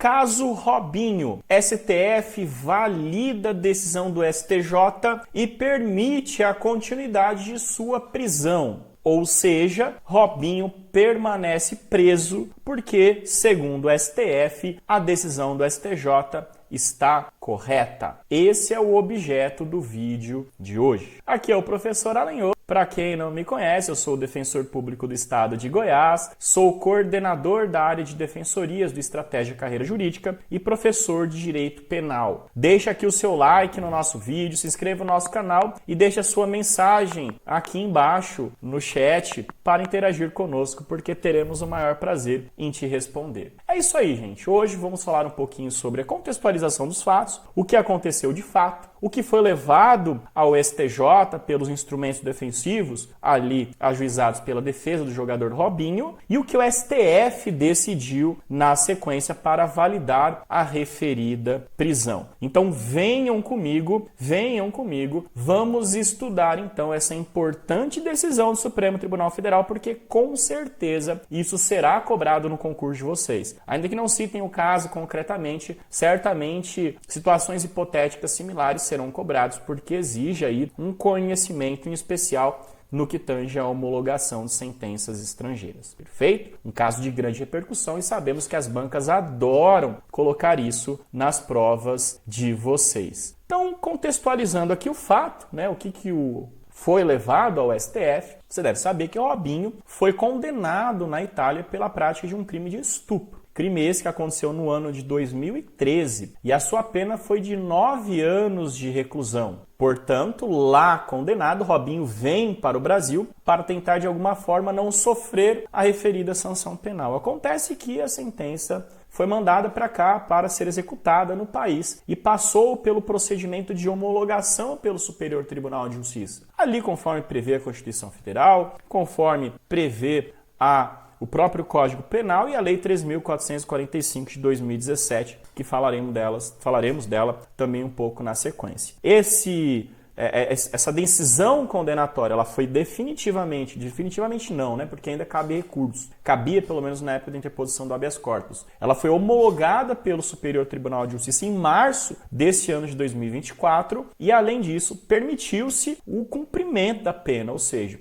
Caso Robinho, STF valida a decisão do STJ e permite a continuidade de sua prisão. Ou seja, Robinho permanece preso porque, segundo o STF, a decisão do STJ está correta. Esse é o objeto do vídeo de hoje. Aqui é o professor Alenhô. Para quem não me conhece, eu sou o defensor público do estado de Goiás, sou coordenador da área de defensorias do Estratégia Carreira Jurídica e professor de Direito Penal. Deixa aqui o seu like no nosso vídeo, se inscreva no nosso canal e deixe a sua mensagem aqui embaixo no chat para interagir conosco, porque teremos o maior prazer em te responder. É isso aí, gente. Hoje vamos falar um pouquinho sobre a contextualização dos fatos, o que aconteceu de fato, o que foi levado ao STJ pelos instrumentos defensivos ali ajuizados pela defesa do jogador Robinho e o que o STF decidiu na sequência para validar a referida prisão. Então venham comigo, vamos estudar então essa importante decisão do Supremo Tribunal Federal, porque com certeza isso será cobrado no concurso de vocês. Ainda que não citem o caso concretamente, certamente situações hipotéticas similares serão cobrados, porque exige aí um conhecimento em especial no que tange à homologação de sentenças estrangeiras. Perfeito? Um caso de grande repercussão e sabemos que as bancas adoram colocar isso nas provas de vocês. Então, contextualizando aqui o fato, o que foi levado ao STF, você deve saber que o Robinho foi condenado na Itália pela prática de um crime de estupro. Crime esse que aconteceu no ano de 2013 e a sua pena foi de 9 anos de reclusão. Portanto, lá condenado, Robinho vem para o Brasil para tentar de alguma forma não sofrer a referida sanção penal. Acontece que a sentença foi mandada para cá para ser executada no país e passou pelo procedimento de homologação pelo Superior Tribunal de Justiça. Ali, conforme prevê a Constituição Federal, conforme prevê o próprio Código Penal e a Lei 3.445 de 2017, que falaremos dela também um pouco na sequência. Essa decisão condenatória, ela foi definitivamente não, porque ainda cabe recurso. Cabia pelo menos na época da interposição do habeas corpus. Ela foi homologada pelo Superior Tribunal de Justiça em março desse ano de 2024 e, além disso, permitiu-se o cumprimento da pena, ou seja,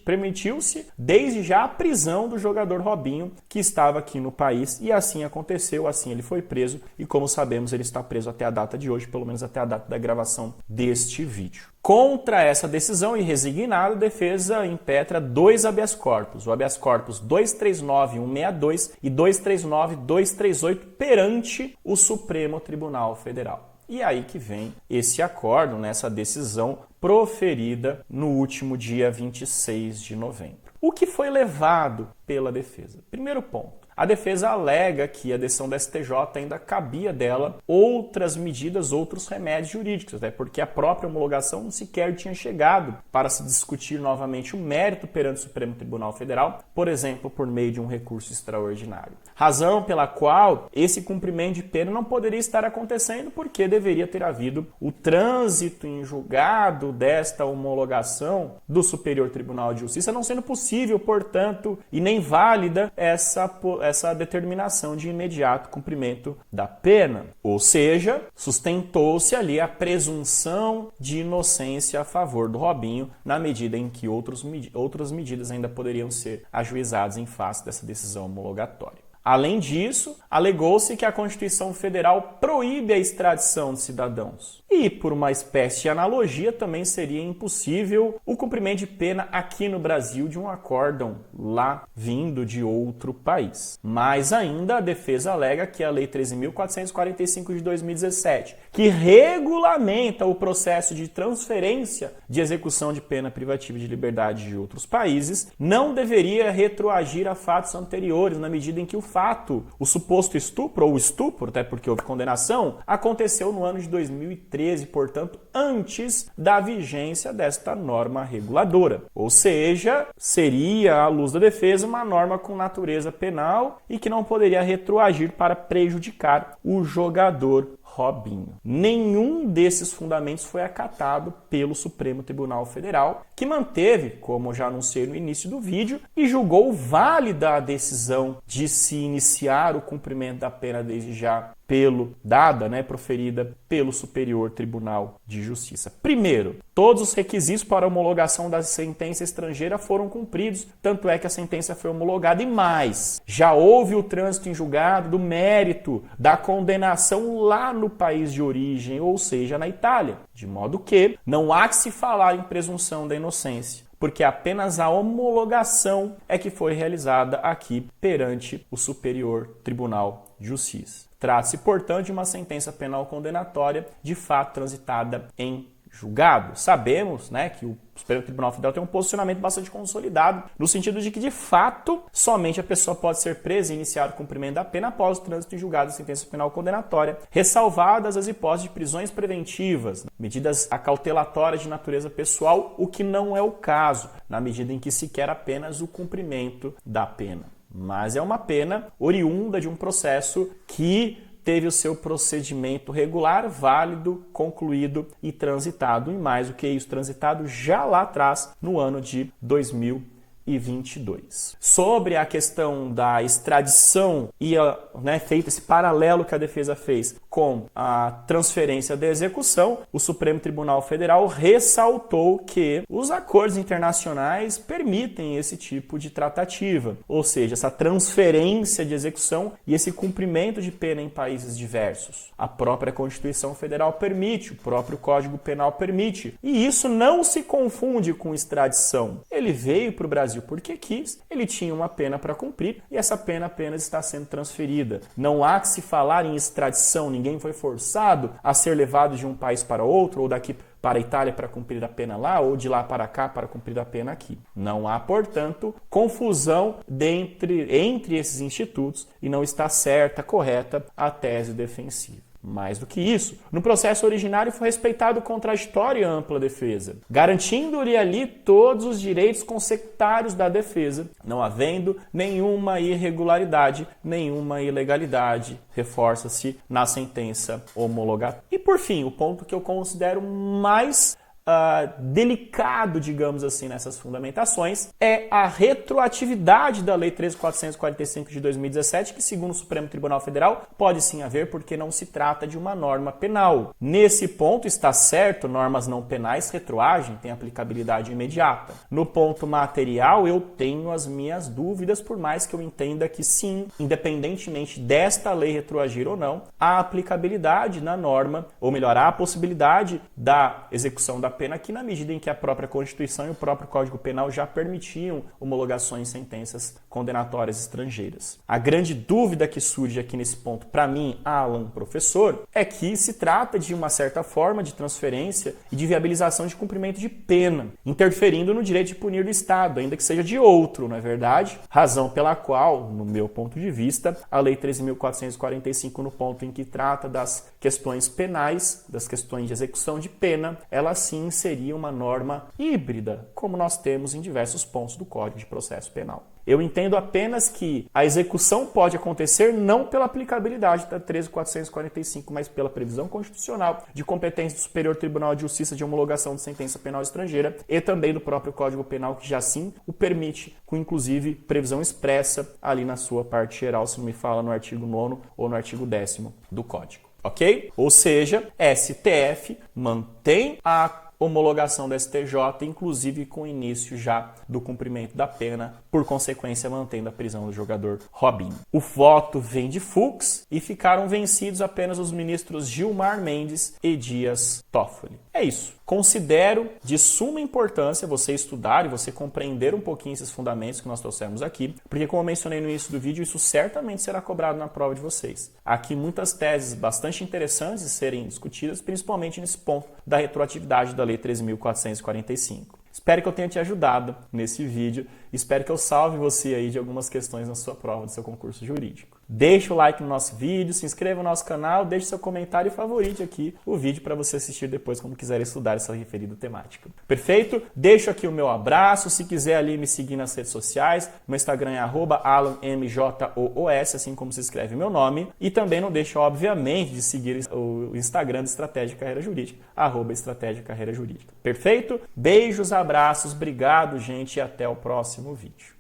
permitiu-se desde já a prisão do jogador Robinho, que estava aqui no país, e assim aconteceu, assim ele foi preso e, como sabemos, ele está preso até a data de hoje, pelo menos até a data da gravação deste vídeo. Contra essa decisão e resignada, a defesa impetra 2 habeas corpus, o habeas corpus 239.162 e 239.238 perante o Supremo Tribunal Federal. E aí que vem esse acórdão, essa decisão proferida no último dia 26 de novembro. O que foi levado pela defesa? Primeiro ponto. A defesa alega que a decisão da STJ ainda cabia dela outras medidas, outros remédios jurídicos, porque a própria homologação sequer tinha chegado para se discutir novamente o mérito perante o Supremo Tribunal Federal, por exemplo, por meio de um recurso extraordinário. Razão pela qual esse cumprimento de pena não poderia estar acontecendo, porque deveria ter havido o trânsito em julgado desta homologação do Superior Tribunal de Justiça, não sendo possível, portanto, e nem válida essa determinação de imediato cumprimento da pena. Ou seja, sustentou-se ali a presunção de inocência a favor do Robinho, na medida em que outras medidas ainda poderiam ser ajuizadas em face dessa decisão homologatória. Além disso, alegou-se que a Constituição Federal proíbe a extradição de cidadãos. E, por uma espécie de analogia, também seria impossível o cumprimento de pena aqui no Brasil de um acórdão lá vindo de outro país. Mais ainda, a defesa alega que a Lei 13.445 de 2017, que regulamenta o processo de transferência de execução de pena privativa de liberdade de outros países, não deveria retroagir a fatos anteriores, na medida em que o suposto estupro, ou estupro, até porque houve condenação, aconteceu no ano de 2013, portanto, antes da vigência desta norma reguladora. Ou seja, seria, à luz da defesa, uma norma com natureza penal e que não poderia retroagir para prejudicar o jogador Robinho. Nenhum desses fundamentos foi acatado pelo Supremo Tribunal Federal, que manteve, como eu já anunciei no início do vídeo, e julgou válida a decisão de se iniciar o cumprimento da pena desde já proferida pelo Superior Tribunal de Justiça. Primeiro, todos os requisitos para a homologação da sentença estrangeira foram cumpridos, tanto é que a sentença foi homologada e mais. Já houve o trânsito em julgado do mérito da condenação lá no país de origem, ou seja, na Itália, de modo que não há que se falar em presunção da inocência, porque apenas a homologação é que foi realizada aqui perante o Superior Tribunal de Justiça. Trata-se, portanto, de uma sentença penal condenatória de fato transitada em julgado. Sabemos, que o Superior Tribunal Federal tem um posicionamento bastante consolidado, no sentido de que, de fato, somente a pessoa pode ser presa e iniciar o cumprimento da pena após o trânsito em julgado de sentença penal condenatória, ressalvadas as hipóteses de prisões preventivas, medidas acautelatórias de natureza pessoal, o que não é o caso, na medida em que se quer apenas o cumprimento da pena. Mas é uma pena oriunda de um processo que teve o seu procedimento regular, válido, concluído e transitado. E mais do que isso, transitado já lá atrás, no ano de 2022. Sobre a questão da extradição e feito esse paralelo que a defesa fez com a transferência da execução, o Supremo Tribunal Federal ressaltou que os acordos internacionais permitem esse tipo de tratativa, ou seja, essa transferência de execução e esse cumprimento de pena em países diversos. A própria Constituição Federal permite, o próprio Código Penal permite, e isso não se confunde com extradição. Ele veio para o Brasil porque quis, ele tinha uma pena para cumprir e essa pena apenas está sendo transferida. Não há que se falar em extradição, ninguém foi forçado a ser levado de um país para outro, ou daqui para a Itália para cumprir a pena lá, ou de lá para cá para cumprir a pena aqui. Não há, portanto, confusão entre esses institutos e não está certa, correta a tese defensiva. Mais do que isso, no processo originário foi respeitado o contraditório e a ampla defesa, garantindo-lhe ali todos os direitos consectários da defesa, não havendo nenhuma irregularidade, nenhuma ilegalidade, reforça-se na sentença homologatória. E por fim, o ponto que eu considero mais delicado, digamos assim, nessas fundamentações, é a retroatividade da Lei 13.445 de 2017, que, segundo o Supremo Tribunal Federal, pode sim haver porque não se trata de uma norma penal. Nesse ponto está certo, normas não penais retroagem, têm aplicabilidade imediata. No ponto material, eu tenho as minhas dúvidas, por mais que eu entenda que sim, independentemente desta lei retroagir ou não, há aplicabilidade na norma, ou melhor, há a possibilidade da execução da pena aqui na medida em que a própria Constituição e o próprio Código Penal já permitiam homologações em sentenças condenatórias estrangeiras. A grande dúvida que surge aqui nesse ponto, para mim, Alan, professor, é que se trata de uma certa forma de transferência e de viabilização de cumprimento de pena, interferindo no direito de punir do Estado, ainda que seja de outro, não é verdade? Razão pela qual, no meu ponto de vista, a Lei 13.445, no ponto em que trata das questões penais, das questões de execução de pena, ela sim seria uma norma híbrida, como nós temos em diversos pontos do Código de Processo Penal. Eu entendo apenas que a execução pode acontecer não pela aplicabilidade da 13.445, mas pela previsão constitucional de competência do Superior Tribunal de Justiça de homologação de sentença penal estrangeira e também do próprio Código Penal, que já sim o permite, com inclusive previsão expressa ali na sua parte geral, se não me fala no artigo 9º ou no artigo 10º do Código. Ok? Ou seja, STF mantém a homologação da STJ, inclusive com o início já do cumprimento da pena, por consequência mantendo a prisão do jogador Robinho. O voto vem de Fux e ficaram vencidos apenas os ministros Gilmar Mendes e Dias Toffoli. É isso. Considero de suma importância você estudar e você compreender um pouquinho esses fundamentos que nós trouxemos aqui, porque como eu mencionei no início do vídeo, isso certamente será cobrado na prova de vocês. Há aqui muitas teses bastante interessantes de serem discutidas, principalmente nesse ponto da retroatividade da Lei 13.445. Espero que eu tenha te ajudado nesse vídeo, espero que eu salve você aí de algumas questões na sua prova do seu concurso jurídico. Deixa o like no nosso vídeo, se inscreva no nosso canal, deixe seu comentário e favorite aqui o vídeo para você assistir depois quando quiser estudar essa referida temática. Perfeito? Deixo aqui o meu abraço, se quiser ali me seguir nas redes sociais, meu Instagram é @alanmjoos, assim como se escreve meu nome, e também não deixe, obviamente, de seguir o Instagram de Estratégia e Carreira Jurídica, @Estratégia e Carreira Jurídica. Perfeito? Beijos, abraços, obrigado, gente, e até o próximo vídeo.